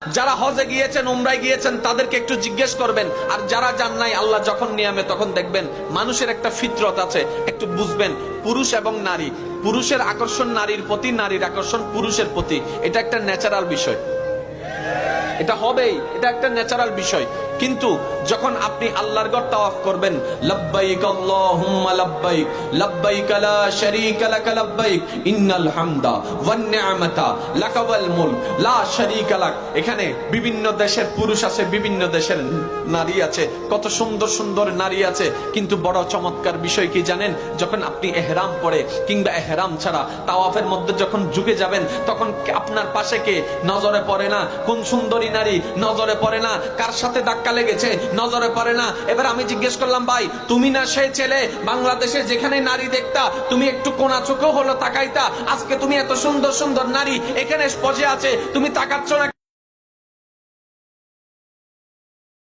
যারা হজে গিয়েছেন, উমরায় গিয়েছেন, তাদেরকে একটু জিজ্ঞেস করবেন। আর যারা যান নাই, আল্লাহ যখন নিয়ামে তখন দেখবেন মানুষের একটা ফিতরত আছে, একটু বুঝবেন। পুরুষ এবং নারী, পুরুষের আকর্ষণ নারীর প্রতি, নারীর আকর্ষণ পুরুষের প্রতি, এটা একটা ন্যাচারাল বিষয়, এটা হবেই, এটা একটা ন্যাচারাল বিষয়। কিন্তু যখন আপনি আল্লাহর ঘর তাওয়াফ করবেন, লাব্বাইক আল্লাহুম্মা লাব্বাইক, লাব্বাইক লা শারীকা লাক লাব্বাইক, ইন্নাল হামদা ওয়ান নি'মাতা লাকা ওয়াল মুলক লা শারীকা লাক। এখানে বিভিন্ন দেশের পুরুষ আছে, বিভিন্ন দেশের নারী আছে, কত সুন্দর সুন্দর নারী আছে। কিন্তু বড় চমৎকার বিষয় কি জানেন? যখন আপনি ইহরাম পরে কিংবা ইহরাম ছাড়া তাওয়াফের মধ্যে যখন ঝুঁকে যাবেন, তখন আপনার পাশে কে নজরে পড়ে না? কোন সুন্দরী নারী নজরে পড়ে না? কার সাথে ধাক্কা লেগেছে নজরে পড়ে না? এবার আমি জিজ্ঞেস করলাম, ভাই তুমি না সেই ছেলে বাংলাদেশে যেখানে নারী দেখতা তুমি একটু কোনা চোখেও হলো তাকাইতা, আজকে তুমি এত সুন্দর সুন্দর নারী এখানে বসে আছে, তুমি তাকাচ্ছ না?